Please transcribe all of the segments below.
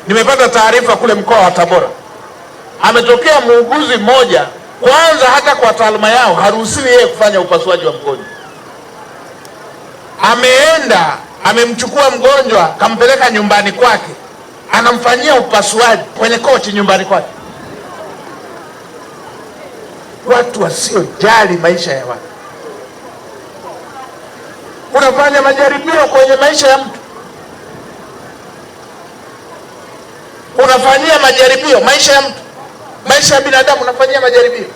Nimepata taarifa kule mkoa wa Tabora, ametokea muuguzi mmoja, kwanza hata kwa taaluma yao haruhusiwi yeye kufanya upasuaji wa mgonjwa. Ameenda amemchukua mgonjwa kampeleka nyumbani kwake, anamfanyia upasuaji kwenye kochi nyumbani kwake. Watu wasiojali maisha ya watu. Unafanya majaribio kwenye maisha ya mtu, unafanyia majaribio maisha ya mtu, maisha ya binadamu unafanyia majaribio.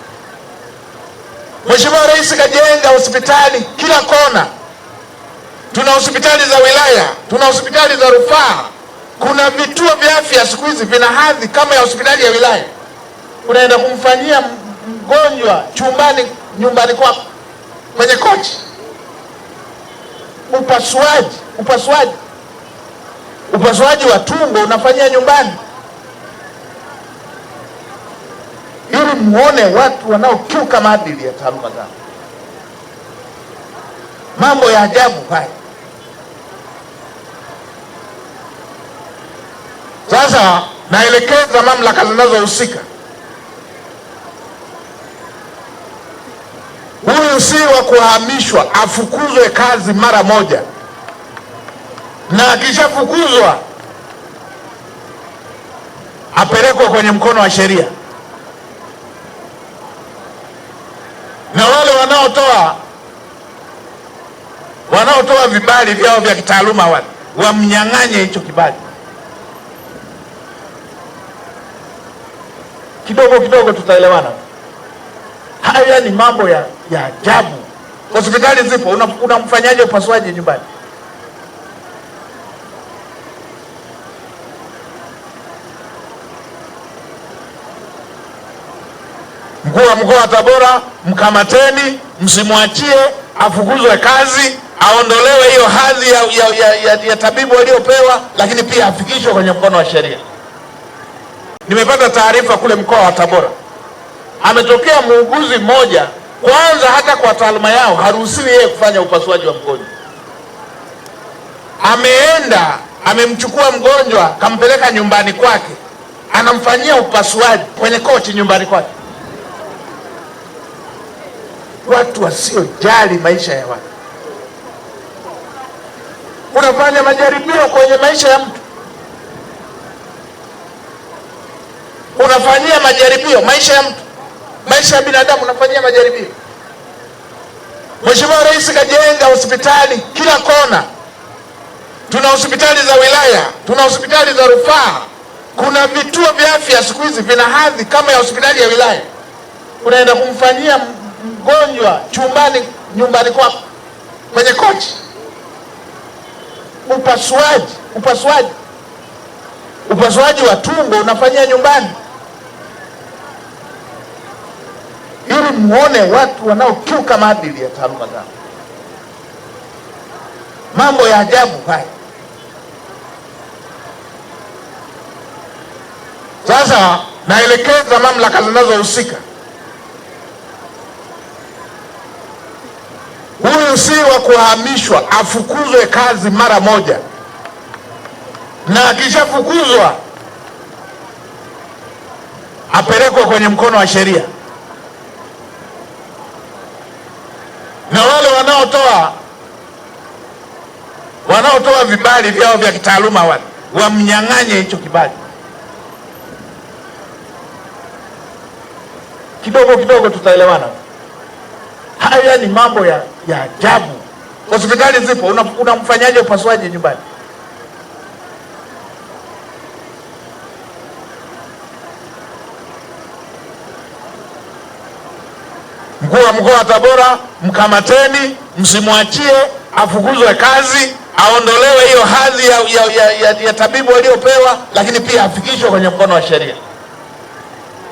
Mheshimiwa Rais kajenga hospitali kila kona. Tuna hospitali za wilaya, tuna hospitali za rufaa, kuna vituo vya afya siku hizi vina hadhi kama ya hospitali ya wilaya. Unaenda kumfanyia mgonjwa chumbani nyumbani kwako kwenye kochi. Upasuaji wa tumbo unafanyia nyumbani, ili muone watu wanaokiuka maadili ya taaluma zao. Mambo ya ajabu haya. Sasa naelekeza mamlaka zinazohusika, huyu si wa kuhamishwa, afukuzwe kazi mara moja, na akishafukuzwa apelekwe kwenye mkono wa sheria, na wale wanaotoa vibali vyao vya kitaaluma wale wamnyang'anye hicho kibali. Kidogo kidogo tutaelewana. Haya ni mambo ya ajabu. Hospitali zipo, unamfanyaje upasuaji nyumbani? Mkuu wa mkoa wa Tabora, mkamateni, msimwachie, afukuzwe kazi, aondolewe hiyo hadhi ya tabibu aliyopewa, lakini pia afikishwe kwenye mkono wa sheria. Nimepata taarifa kule mkoa wa Tabora, ametokea muuguzi mmoja, kwanza hata kwa taaluma yao haruhusiwi yeye kufanya upasuaji wa mgonjwa. Ameenda amemchukua mgonjwa kampeleka nyumbani kwake, anamfanyia upasuaji kwenye kochi nyumbani kwake. Watu wasiojali maisha ya watu. Unafanya majaribio kwenye maisha ya mtu, unafanyia majaribio maisha ya mtu, maisha ya binadamu unafanyia majaribio. Mheshimiwa Rais kajenga hospitali kila kona. Tuna hospitali za wilaya, tuna hospitali za rufaa, kuna vituo vya afya siku hizi vina hadhi kama ya hospitali ya wilaya. Unaenda kumfanyia mgonjwa chumbani nyumbani kwako kwenye kochi. Upasuaji wa tumbo unafanyia nyumbani, ili muone watu wanaokiuka maadili ya taaluma zao. Mambo ya ajabu haya. Sasa naelekeza mamlaka zinazohusika, huyu si wa kuhamishwa, afukuzwe kazi mara moja, na akishafukuzwa apelekwe kwenye mkono wa sheria, na wale wanaotoa vibali vyao vya kitaaluma wale wamnyang'anye hicho kibali. Kidogo kidogo tutaelewana. Haya ni mambo ya ajabu. Hospitali zipo, unamfanyaje upasuaji nyumbani? Mkuu wa mkoa wa Tabora, mkamateni, msimwachie, afukuzwe kazi, aondolewe hiyo hadhi ya tabibu aliyopewa, lakini pia afikishwe kwenye mkono wa sheria.